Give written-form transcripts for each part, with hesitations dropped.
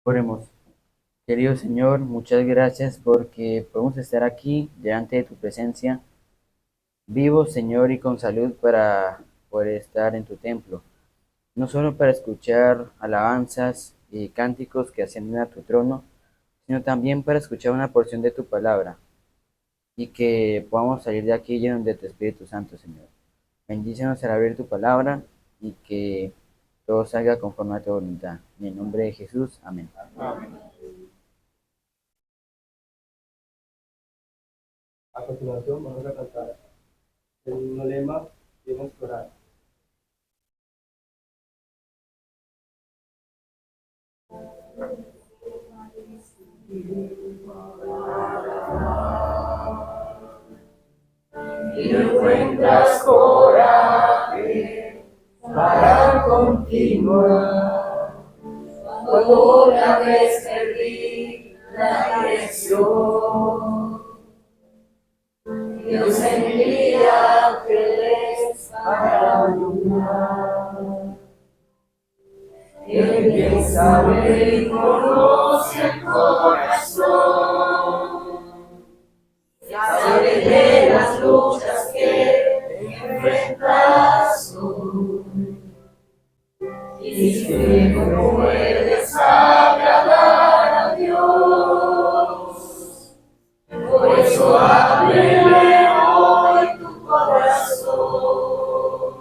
Oremos. Querido Señor, muchas gracias porque podemos estar aquí delante de tu presencia, vivos, Señor, y con salud para poder estar en tu templo. No solo para escuchar alabanzas y cánticos que ascienden a tu trono, sino también para escuchar una porción de tu palabra y que podamos salir de aquí llenos de tu Espíritu Santo, Señor. Bendícenos al abrir tu palabra y que todo salga conforme a tu voluntad. En el nombre de Jesús, amén. A continuación vamos a cantar el mismo lema y hemos orar. Y no encuentras coraje para continuar. Cuando otra vez perdí la dirección, Dios envía ángeles para ayudar. Él bien sabe y conoce el corazón. Sabe de las luchas que enfrentas tú. Y si no puedes agradar a Dios, por eso ábrele hoy tu corazón.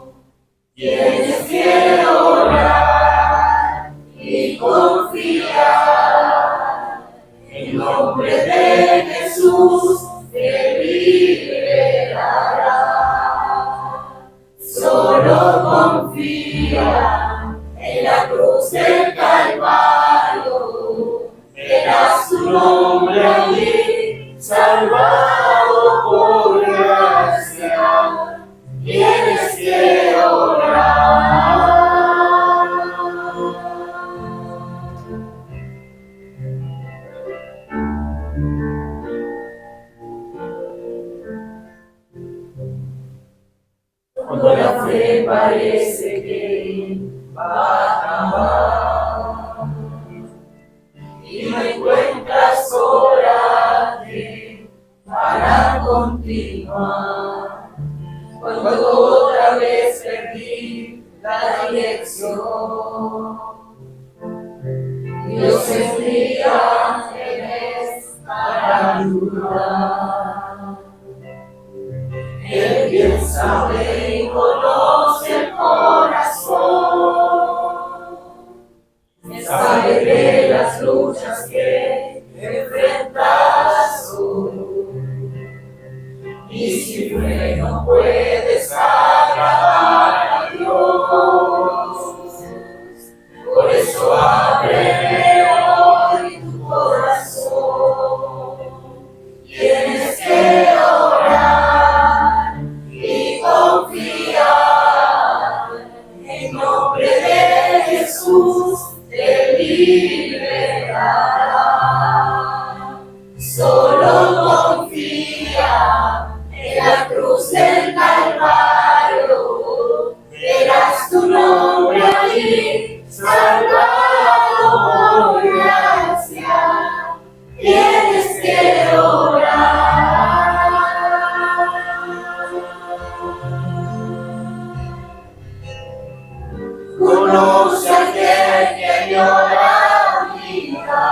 Tienes que orar y confiar en el nombre de Jesús. Te liberará. Solo confía en la cruz del Calvario. Verás tu nombre allí, salvado por gracia. Tienes que orar. Cuando la fe parece que va a acabar y no encuentras coraje para continuar, cuando otra vez perdí la dirección, Dios envía ángeles para ayudar. Él bien sabe y conoce el corazón. Sabe de las luchas que enfrentas tú. Y si no puedes agradar a Dios, por eso ábrele hoy tu corazón. Tienes que orar y confiar en nombre de Jesús. Te liberará. Solo confía en la cruz del Calvario. Verás tu nombre allí, salvado por gracia. Tienes que orar. Conoce a aquel que llora vida,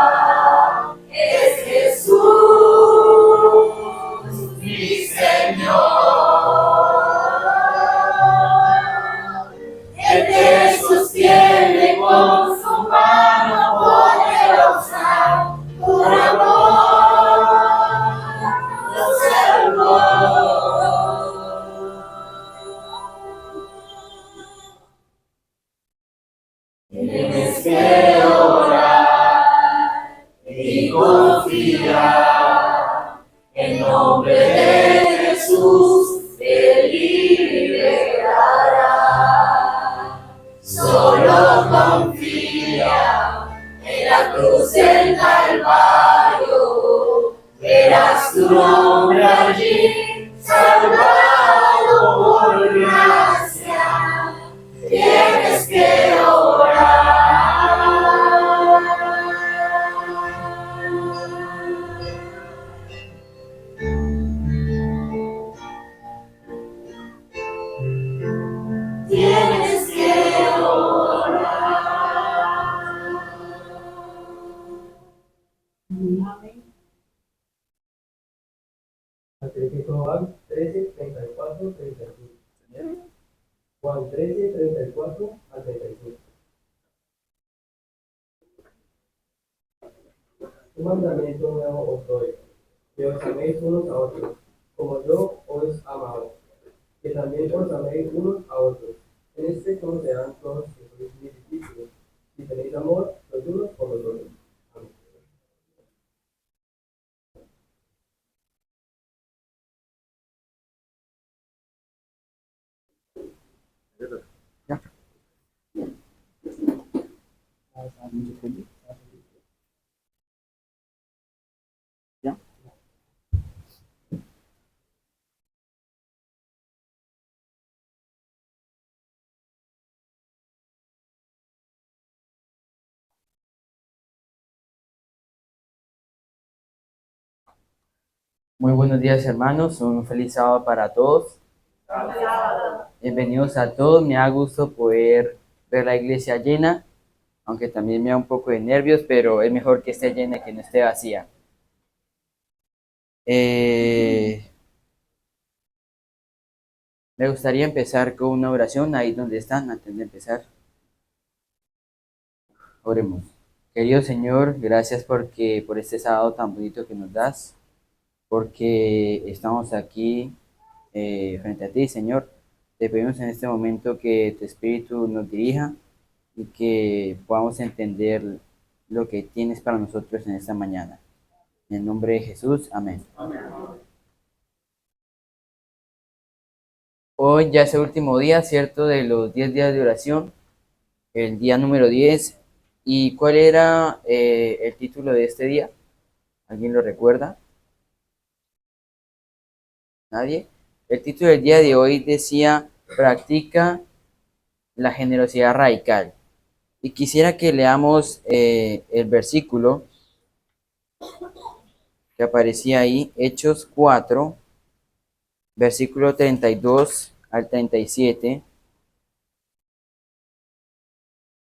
es Jesús, mi Señor. Él te sostiene con su mano poderosa, por amor nos salvó. Tienes que orar y confiar en nombre de Jesús. Te liberará. Solo confía en la cruz del Calvario. Verás tu nombre allí, salvado por gracia. Tienes que orar. 34-35. Juan 13:34 al 35. Un mandamiento nuevo os doy, que os améis unos a otros, como yo os he amado, que también os améis unos a otros. En este conocerán todos que sois mis discípulos, si tenéis amor los unos por los otros. Amén. ¿Ya? Muy buenos días, hermanos. Un feliz sábado para todos. Bienvenidos a todos. Me da gusto poder ver la iglesia llena, aunque también me da un poco de nervios, pero es mejor que esté llena que no esté vacía. Me gustaría empezar con una oración ahí donde están, antes de empezar. Oremos. Querido Señor, gracias por este sábado tan bonito que nos das, porque estamos aquí frente a ti, Señor. Te pedimos en este momento que tu Espíritu nos dirija y que podamos entender lo que tienes para nosotros en esta mañana. En el nombre de Jesús, amén. Hoy ya es el último día, ¿cierto? De los 10 días de oración, el día número 10. ¿Y cuál era el título de este día? ¿Alguien lo recuerda? ¿Nadie? El título del día de hoy decía, practica la generosidad radical. Y quisiera que leamos el versículo que aparecía ahí, Hechos 4, versículo 32 al 37.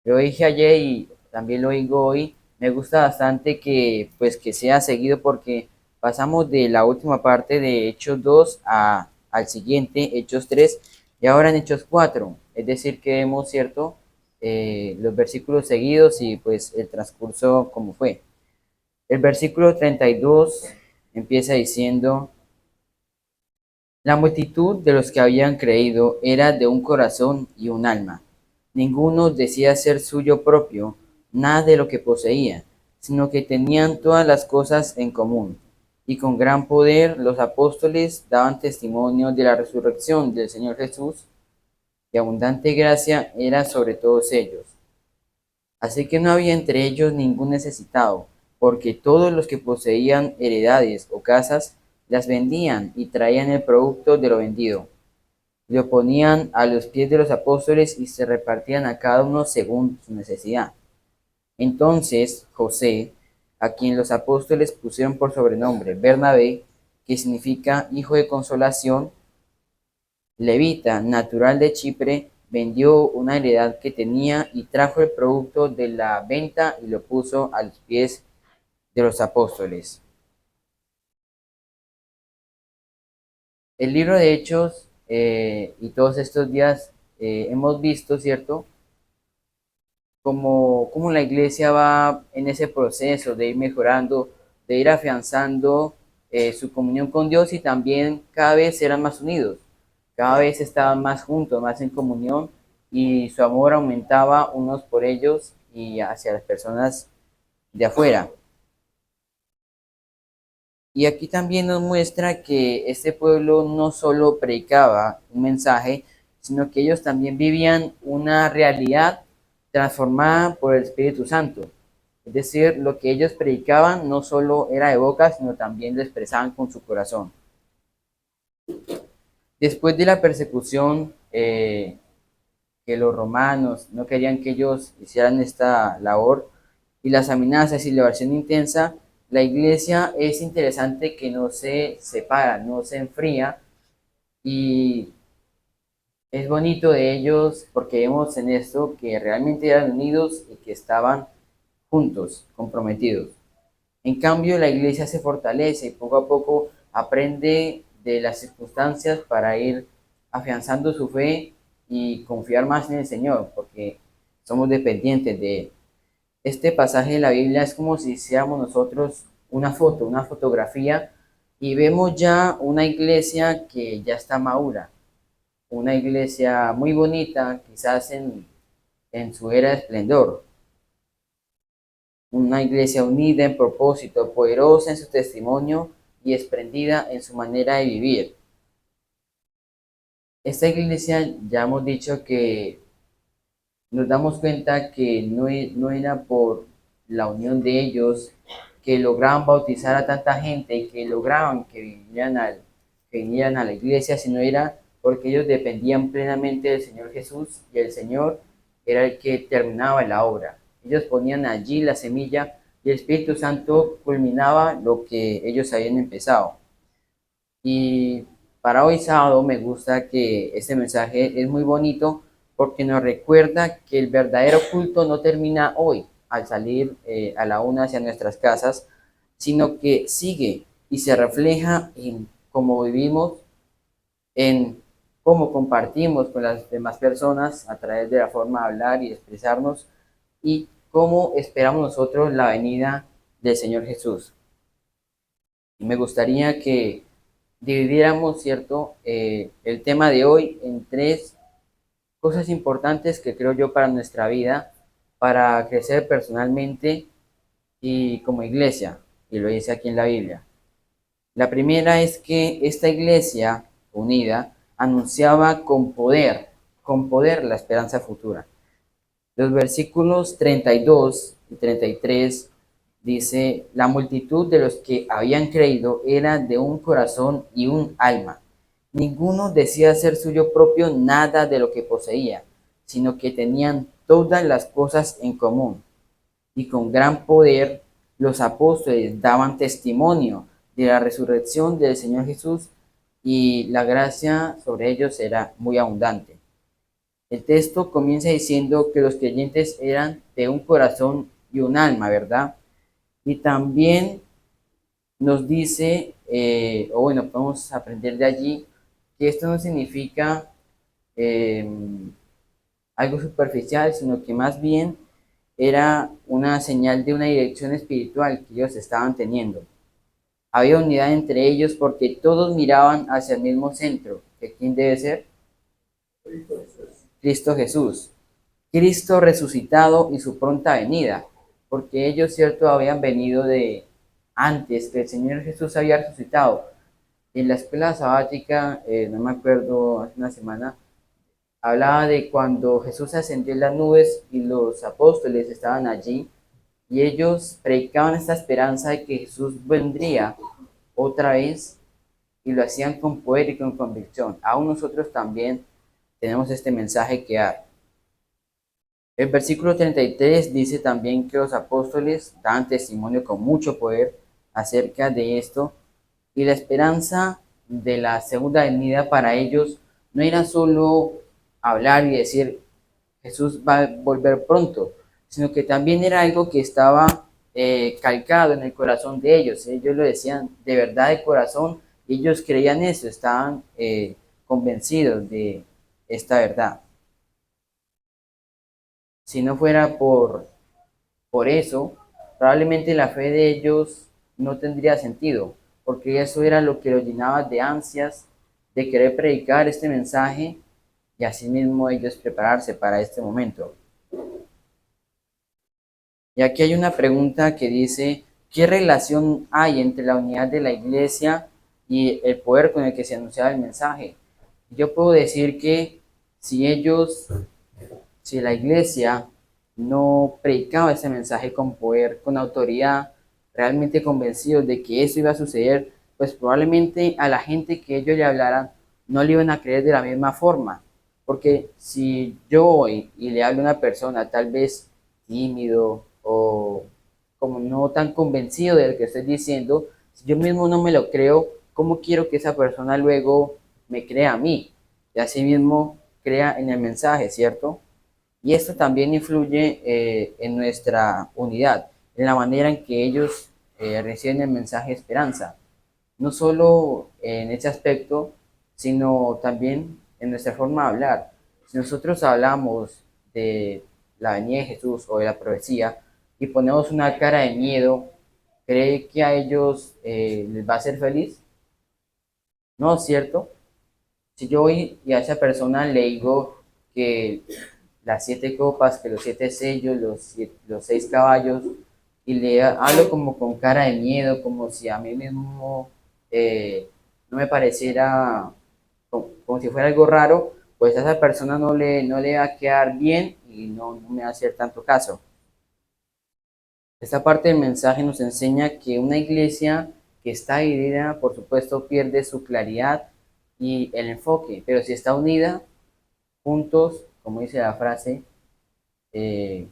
Lo dije ayer y también lo digo hoy. Me gusta bastante que, pues, que sea seguido porque pasamos de la última parte de Hechos 2 al siguiente, Hechos 3, y ahora en Hechos 4. Es decir, que vemos, ¿cierto? Los versículos seguidos y pues el transcurso como fue. El versículo 32 empieza diciendo, la multitud de los que habían creído era de un corazón y un alma. Ninguno decía ser suyo propio nada de lo que poseía, sino que tenían todas las cosas en común. Y con gran poder los apóstoles daban testimonio de la resurrección del Señor Jesús, y abundante gracia era sobre todos ellos. Así que no había entre ellos ningún necesitado, porque todos los que poseían heredades o casas las vendían y traían el producto de lo vendido. Lo ponían a los pies de los apóstoles y se repartían a cada uno según su necesidad. Entonces José, a quien los apóstoles pusieron por sobrenombre Bernabé, que significa hijo de consolación, levita, natural de Chipre, vendió una heredad que tenía y trajo el producto de la venta y lo puso a los pies de los apóstoles. El libro de Hechos y todos estos días hemos visto, ¿cierto? Cómo la iglesia va en ese proceso de ir mejorando, de ir afianzando su comunión con Dios y también cada vez eran más unidos, cada vez estaban más juntos, más en comunión y su amor aumentaba unos por ellos y hacia las personas de afuera. Y aquí también nos muestra que este pueblo no solo predicaba un mensaje, sino que ellos también vivían una realidad transformada por el Espíritu Santo. Es decir, lo que ellos predicaban no solo era de boca, sino también lo expresaban con su corazón. Después de la persecución, que los romanos no querían que ellos hicieran esta labor, y las amenazas y la oración intensa, la iglesia es interesante que no se separa, no se enfría, y es bonito de ellos porque vemos en esto que realmente eran unidos y que estaban juntos, comprometidos. En cambio, la iglesia se fortalece y poco a poco aprende de las circunstancias para ir afianzando su fe y confiar más en el Señor, porque somos dependientes de Él. Este pasaje de la Biblia es como si hiciéramos nosotros una foto, una fotografía, y vemos ya una iglesia que ya está madura, una iglesia muy bonita, quizás en su era de esplendor, una iglesia unida en propósito, poderosa en su testimonio y desprendida en su manera de vivir. Esta iglesia ya hemos dicho que nos damos cuenta que no era por la unión de ellos que lograban bautizar a tanta gente y que lograban que vinieran a la iglesia, sino era porque ellos dependían plenamente del Señor Jesús y el Señor era el que terminaba la obra. Ellos ponían allí la semilla y el Espíritu Santo culminaba lo que ellos habían empezado. Y para hoy sábado me gusta que este mensaje es muy bonito porque nos recuerda que el verdadero culto no termina hoy al salir a la una hacia nuestras casas, sino que sigue y se refleja en cómo vivimos, en cómo compartimos con las demás personas a través de la forma de hablar y expresarnos y cómo esperamos nosotros la venida del Señor Jesús. Y me gustaría que dividiéramos, ¿cierto?, el tema de hoy en tres cosas importantes que creo yo para nuestra vida, para crecer personalmente y como iglesia, y lo dice aquí en la Biblia. La primera es que esta iglesia unida anunciaba con poder la esperanza futura. Los versículos 32 y 33 dice, la multitud de los que habían creído era de un corazón y un alma. Ninguno decía ser suyo propio nada de lo que poseía, sino que tenían todas las cosas en común. Y con gran poder los apóstoles daban testimonio de la resurrección del Señor Jesús y la gracia sobre ellos era muy abundante. El texto comienza diciendo que los creyentes eran de un corazón y un alma, ¿verdad? Y también nos dice, o bueno, podemos aprender de allí, que esto no significa eh, algo superficial, sino que más bien era una señal de una dirección espiritual que ellos estaban teniendo. Había unidad entre ellos porque todos miraban hacia el mismo centro, que quién debe ser Cristo Jesús. Cristo resucitado y su pronta venida, porque ellos, cierto, habían venido de antes que el Señor Jesús había resucitado. En la escuela sabática, no me acuerdo, hace una semana, hablaba de cuando Jesús ascendió en las nubes y los apóstoles estaban allí y ellos predicaban esta esperanza de que Jesús vendría otra vez y lo hacían con poder y con convicción. Aún nosotros también tenemos este mensaje que dar. El versículo 33 dice también que los apóstoles dan testimonio con mucho poder acerca de esto y la esperanza de la segunda venida para ellos no era solo hablar y decir Jesús va a volver pronto, sino que también era algo que estaba calcado en el corazón de ellos. Ellos lo decían de verdad de corazón, ellos creían eso, estaban convencidos de esta verdad. Si no fuera por eso, probablemente la fe de ellos no tendría sentido, porque eso era lo que los llenaba de ansias, de querer predicar este mensaje y asimismo ellos prepararse para este momento. Y aquí hay una pregunta que dice, ¿qué relación hay entre la unidad de la iglesia y el poder con el que se anunciaba el mensaje? Yo puedo decir que si si la iglesia no predicaba ese mensaje con poder, con autoridad, realmente convencidos de que eso iba a suceder, pues probablemente a la gente que ellos le hablaran no le iban a creer de la misma forma. Porque si yo voy y le hablo a una persona tal vez tímido o como no tan convencido de lo que estoy diciendo, si yo mismo no me lo creo, ¿cómo quiero que esa persona luego me crea a mí? Y así mismo crea en el mensaje, ¿cierto? Y esto también influye en nuestra unidad, en la manera en que ellos reciben el mensaje de esperanza. No solo en ese aspecto, sino también en nuestra forma de hablar. Si nosotros hablamos de la venida de Jesús o de la profecía y ponemos una cara de miedo, ¿cree que a ellos les va a ser feliz? No, ¿cierto? Si yo voy y a esa persona le digo que las 7 copas, que los 7 sellos, los 6 caballos, y le hablo como con cara de miedo, como si a mí mismo no me pareciera, como si fuera algo raro, pues a esa persona no le va a quedar bien y no me va a hacer tanto caso. Esta parte del mensaje nos enseña que una iglesia que está dividida, por supuesto, pierde su claridad y el enfoque, pero si está unida, juntos, como dice la frase, eh,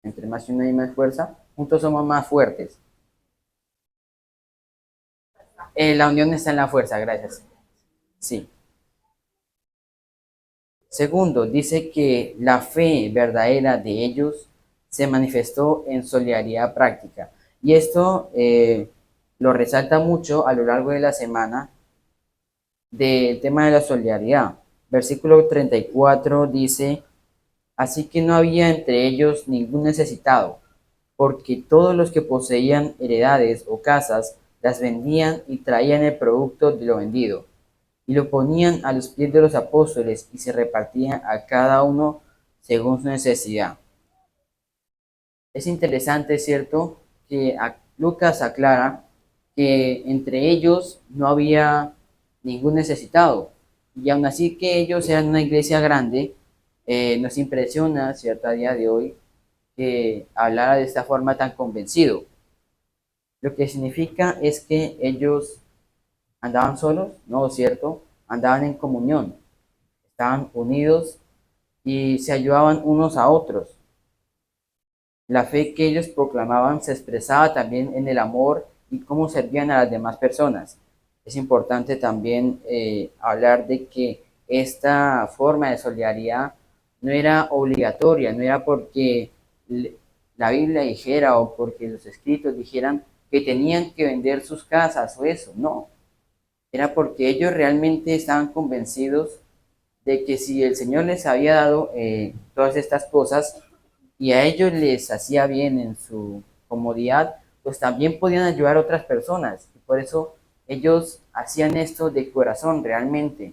entre más una y más fuerza, juntos somos más fuertes. La unión está en la fuerza, gracias. Sí. Segundo, dice que la fe verdadera de ellos se manifestó en solidaridad práctica. Y esto lo resalta mucho a lo largo de la semana del tema de la solidaridad. Versículo 34 dice, así que no había entre ellos ningún necesitado, porque todos los que poseían heredades o casas las vendían y traían el producto de lo vendido, y lo ponían a los pies de los apóstoles y se repartían a cada uno según su necesidad. Es interesante, ¿cierto?, que Lucas aclara que entre ellos no había ningún necesitado. Y aun así que ellos eran una iglesia grande, nos impresiona, ¿cierto?, a día de hoy, que hablara de esta forma tan convencido. Lo que significa es que ellos andaban solos, no, ¿cierto? Andaban en comunión, estaban unidos y se ayudaban unos a otros. La fe que ellos proclamaban se expresaba también en el amor y cómo servían a las demás personas. Es importante también hablar de que esta forma de solidaridad no era obligatoria, no era porque la Biblia dijera o porque los escritos dijeran que tenían que vender sus casas o eso, no. Era porque ellos realmente estaban convencidos de que si el Señor les había dado todas estas cosas y a ellos les hacía bien en su comodidad, pues también podían ayudar a otras personas. Y por eso ellos hacían esto de corazón realmente,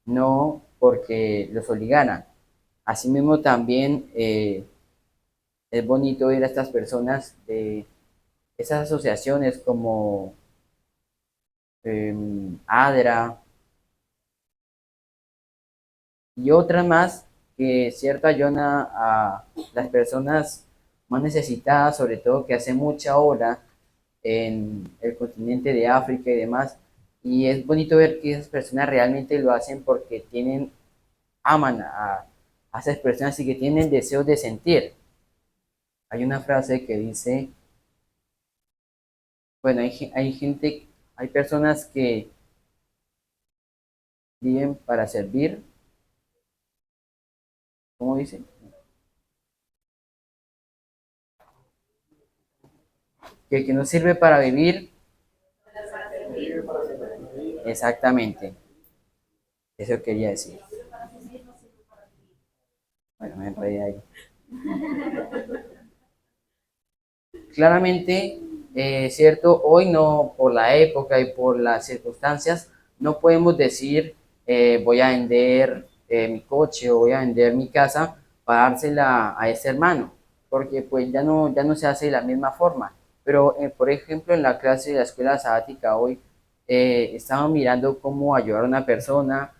no porque los obligaran. Asimismo también es bonito ver a estas personas de esas asociaciones como ADRA y otras más que cierto ayudan a las personas más necesitadas, sobre todo que hace mucha hora en el continente de África y demás. Y es bonito ver que esas personas realmente lo hacen porque aman a esas personas y que tienen deseos de sentir. Hay una frase que dice, bueno, hay gente, hay personas que viven para servir, ¿cómo dice? Que el que no sirve para vivir, exactamente, eso quería decir. Bueno, me enredé ahí. Claramente, cierto, hoy no, por la época y por las circunstancias, no podemos decir voy a vender mi coche o voy a vender mi casa para dársela a ese hermano, porque pues ya no se hace de la misma forma. Pero, por ejemplo, en la clase de la escuela sabática hoy, estamos mirando cómo ayudar a una persona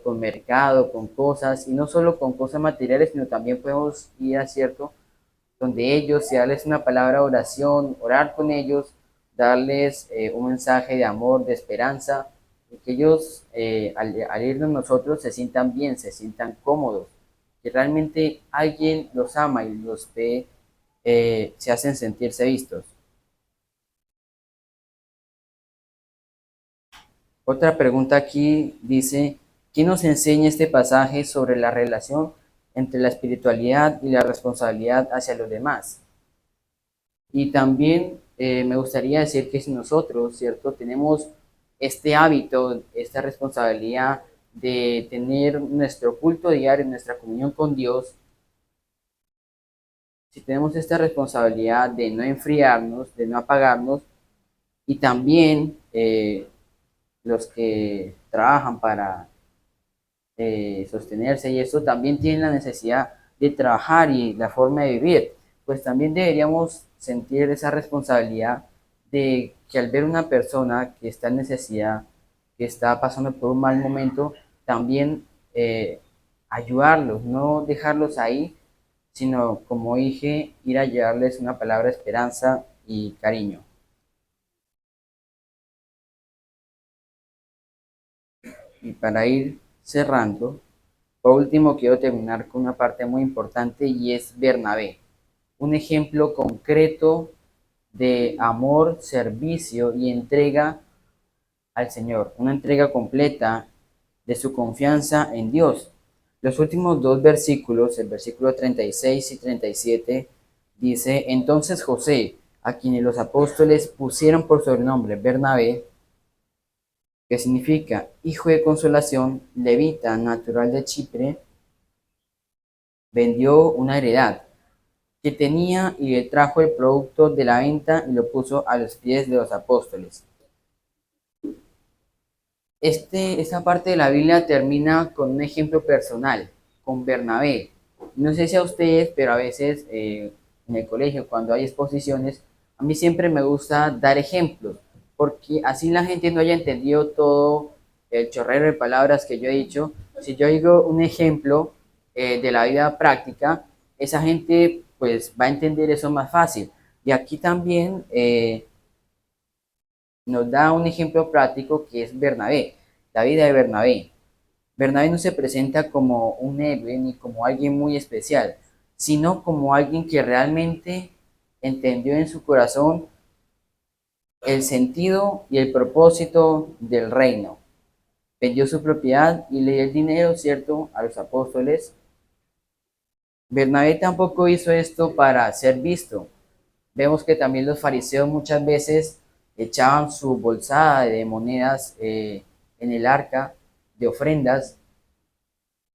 con mercado, con cosas, y no solo con cosas materiales, sino también podemos ir a cierto donde ellos, y darles una palabra de oración, orar con ellos, darles un mensaje de amor, de esperanza, y que ellos al irnos nosotros se sientan bien, se sientan cómodos, que realmente alguien los ama y los ve, se hacen sentirse vistos. Otra pregunta aquí dice, ¿qué nos enseña este pasaje sobre la relación entre la espiritualidad y la responsabilidad hacia los demás? Y también me gustaría decir que si nosotros, ¿cierto?, tenemos este hábito, esta responsabilidad de tener nuestro culto diario, nuestra comunión con Dios, si tenemos esta responsabilidad de no enfriarnos, de no apagarnos, y también los que trabajan para sostenerse y eso también tienen la necesidad de trabajar y la forma de vivir, pues también deberíamos sentir esa responsabilidad de que al ver una persona que está en necesidad, que está pasando por un mal momento, también ayudarlos, no dejarlos ahí, sino como dije, ir a llevarles una palabra de esperanza y cariño. Y para ir cerrando, por último, quiero terminar con una parte muy importante y es Bernabé, un ejemplo concreto de amor, servicio y entrega al Señor, una entrega completa de su confianza en Dios. Los últimos dos versículos, el versículo 36 y 37, dice, entonces José, a quienes los apóstoles pusieron por sobrenombre Bernabé, que significa hijo de consolación, levita, natural de Chipre, vendió una heredad que tenía y le trajo el producto de la venta y lo puso a los pies de los apóstoles. Esta parte de la Biblia termina con un ejemplo personal, con Bernabé. No sé si a ustedes, pero a veces en el colegio, cuando hay exposiciones, a mí siempre me gusta dar ejemplos, porque así la gente no haya entendido todo el chorrero de palabras que yo he dicho. Si yo digo un ejemplo de la vida práctica, esa gente pues va a entender eso más fácil. Y aquí también nos da un ejemplo práctico que es Bernabé, la vida de Bernabé. Bernabé no se presenta como un héroe ni como alguien muy especial, sino como alguien que realmente entendió en su corazón el sentido y el propósito del reino. Vendió su propiedad y le dio el dinero, ¿cierto?, a los apóstoles. Bernabé tampoco hizo esto para ser visto. Vemos que también los fariseos muchas veces echaban su bolsada de monedas en el arca de ofrendas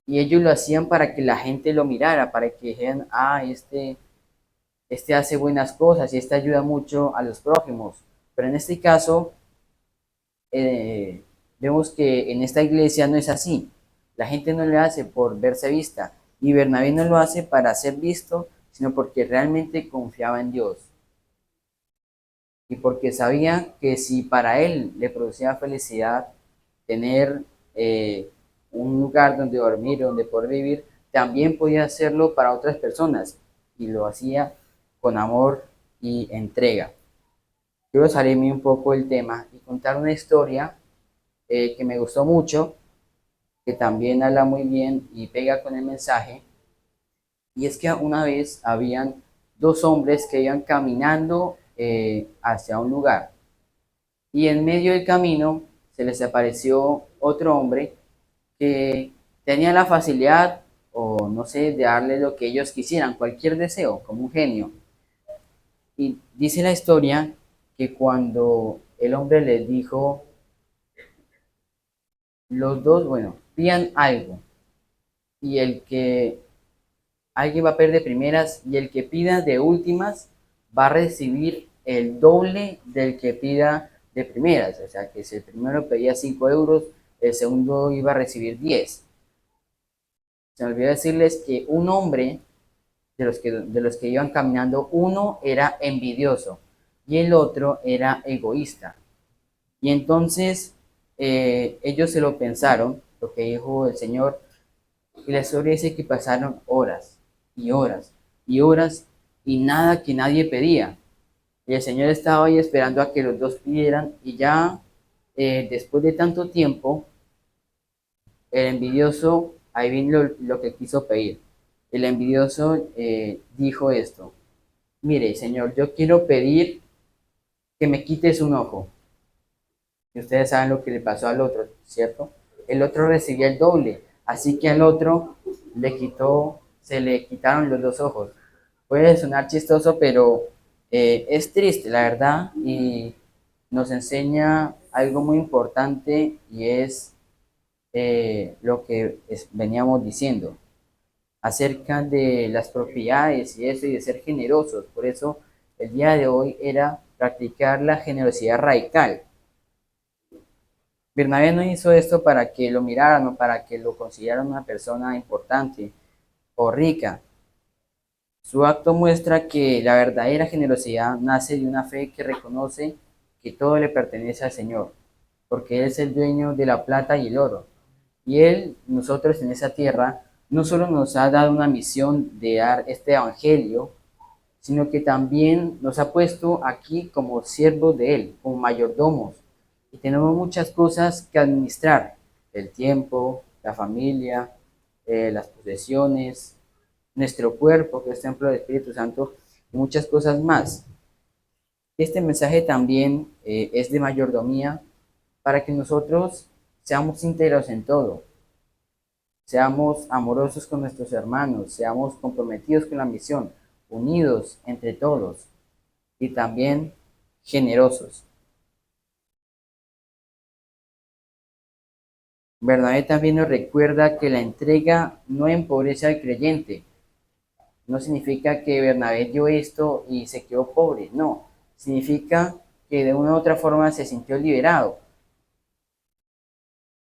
y ellos lo hacían para que la gente lo mirara, para que dijeran, ah, este hace buenas cosas y este ayuda mucho a los prójimos. Pero en este caso, eh, vemos que en esta iglesia no es así. La gente no lo hace por verse vista y Bernabé no lo hace para ser visto, sino porque realmente confiaba en Dios y porque sabía que si para él le producía felicidad tener un lugar donde dormir, donde poder vivir, también podía hacerlo para otras personas y lo hacía con amor y entrega. Quiero salirme un poco del tema y contar una historia que me gustó mucho, que también habla muy bien y pega con el mensaje, y es que una vez habían dos hombres que iban caminando hacia un lugar y en medio del camino se les apareció otro hombre que tenía la facilidad o no sé de darle lo que ellos quisieran, cualquier deseo, como un genio. Y dice la historia que cuando el hombre les dijo, los dos, bueno, pidan algo y el que alguien va a pedir de primeras y el que pida de últimas va a recibir el doble del que pida de primeras. O sea que si el primero pedía 5 euros, el segundo iba a recibir 10. Se me olvidó decirles que un hombre de los que iban caminando, uno era envidioso y el otro era egoísta. Y entonces ellos se lo pensaron, lo que dijo el Señor, y la historia dice que pasaron horas y horas y horas y nada que nadie pedía. Y el Señor estaba ahí esperando a que los dos pidieran y ya después de tanto tiempo, el envidioso, ahí viene lo que quiso pedir. El envidioso dijo esto, mire, Señor, yo quiero pedir que me quites un ojo. Y ustedes saben lo que le pasó al otro, ¿cierto? El otro recibía el doble, así que al otro se le quitaron los dos ojos. Puede sonar chistoso, pero es triste, la verdad, y nos enseña algo muy importante y es lo que veníamos diciendo acerca de las propiedades y eso y de ser generosos. Por eso el día de hoy era practicar la generosidad radical. Bernabé no hizo esto para que lo miraran o para que lo consideraran una persona importante o rica. Su acto muestra que la verdadera generosidad nace de una fe que reconoce que todo le pertenece al Señor, porque Él es el dueño de la plata y el oro. Y Él, nosotros en esa tierra, no solo nos ha dado una misión de dar este evangelio, sino que también nos ha puesto aquí como siervos de Él, como mayordomos. Y tenemos muchas cosas que administrar: el tiempo, la familia, las posesiones, nuestro cuerpo, que es templo del Espíritu Santo, y muchas cosas más. Este mensaje también es de mayordomía para que nosotros seamos íntegros en todo, seamos amorosos con nuestros hermanos, seamos comprometidos con la misión, unidos entre todos y también generosos. Bernabé también nos recuerda que la entrega no empobrece al creyente. No significa que Bernabé dio esto y se quedó pobre, no. Significa que de una u otra forma se sintió liberado.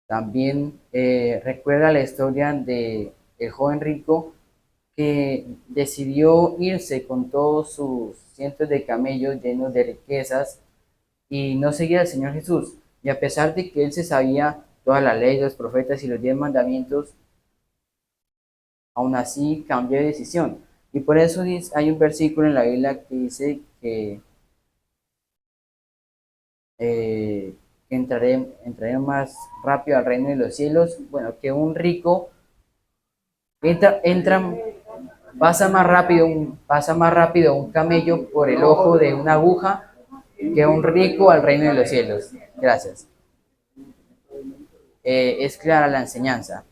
También recuerda la historia de el joven rico que decidió irse con todos sus cientos de camellos llenos de riquezas y no seguir al Señor Jesús. Y a pesar de que él se sabía toda la ley, los profetas y los 10 mandamientos, aún así cambió de decisión. Y por eso hay un versículo en la Biblia que dice que entraré más rápido al reino de los cielos. Bueno, que un rico entra, pasa más rápido un camello por el ojo de una aguja que un rico al reino de los cielos. Gracias. Es clara la enseñanza.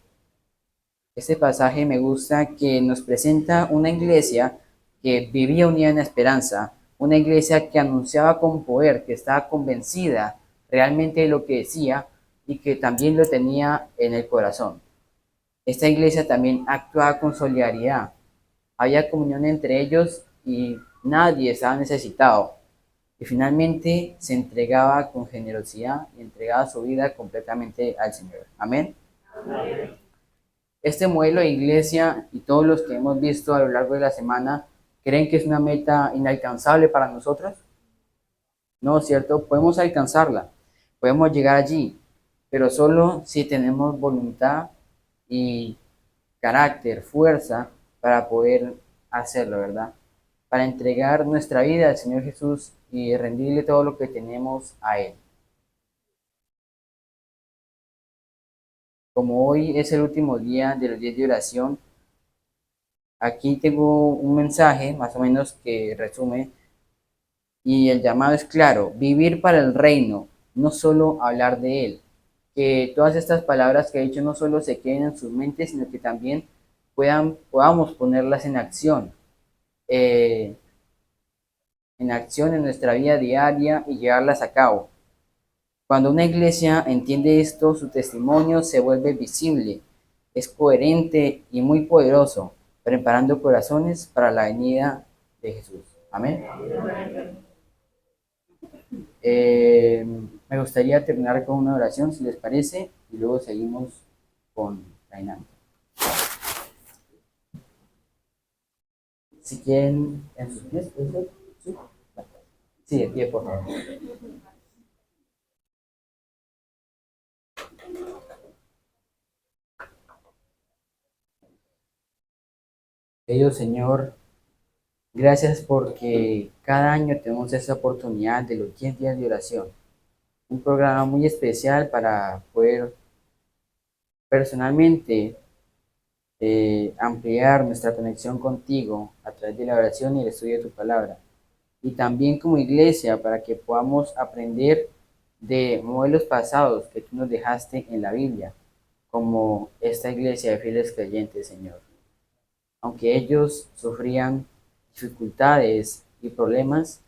Este pasaje me gusta, que nos presenta una iglesia que vivía unida en esperanza, una iglesia que anunciaba con poder, que estaba convencida realmente de lo que decía y que también lo tenía en el corazón. Esta iglesia también actuaba con solidaridad. Había comunión entre ellos y nadie estaba necesitado. Y finalmente se entregaba con generosidad y entregaba su vida completamente al Señor. Amén. Este modelo de iglesia y todos los que hemos visto a lo largo de la semana, ¿creen que es una meta inalcanzable para nosotros? No, ¿cierto? Podemos alcanzarla, podemos llegar allí, pero solo si tenemos voluntad y carácter, fuerza para poder hacerlo, ¿verdad? Para entregar nuestra vida al Señor Jesús y rendirle todo lo que tenemos a Él. Como hoy es el último día de los 10 de oración, aquí tengo un mensaje más o menos que resume, y el llamado es claro: vivir para el reino, no solo hablar de él. Que todas estas palabras que he dicho no solo se queden en sus mentes, sino que también podamos ponerlas eh, en acción en nuestra vida diaria y llevarlas a cabo. Cuando una iglesia entiende esto, su testimonio se vuelve visible, es coherente y muy poderoso, preparando corazones para la venida de Jesús. Amén. Eh, Me gustaría terminar con una oración, si les parece, y luego seguimos con la dinámica. Si quieren, en sus pies, ¿puede ser? Sí, sí, de pie, por favor. Querido Señor, gracias porque cada año tenemos esta oportunidad de los 10 días de oración. Un programa muy especial para poder personalmente ampliar nuestra conexión contigo a través de la oración y el estudio de tu palabra. Y también como iglesia para que podamos aprender de modelos pasados que tú nos dejaste en la Biblia, como esta iglesia de fieles creyentes, Señor. Aunque ellos sufrían dificultades y problemas,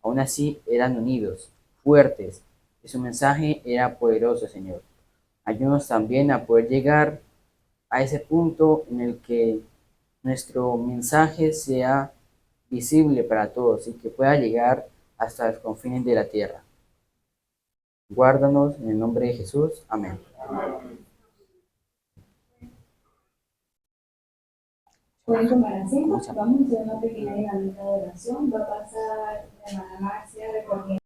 aún así eran unidos, fuertes, y su mensaje era poderoso, Señor. Ayúdanos también a poder llegar a ese punto en el que nuestro mensaje sea visible para todos y que pueda llegar hasta los confines de la tierra. Guárdanos en el nombre de Jesús. Amén. Pueden tomar asiento. Vamos a hacer una pequeña dinámica de oración. Va a pasar la hermana Marcia recogiendo.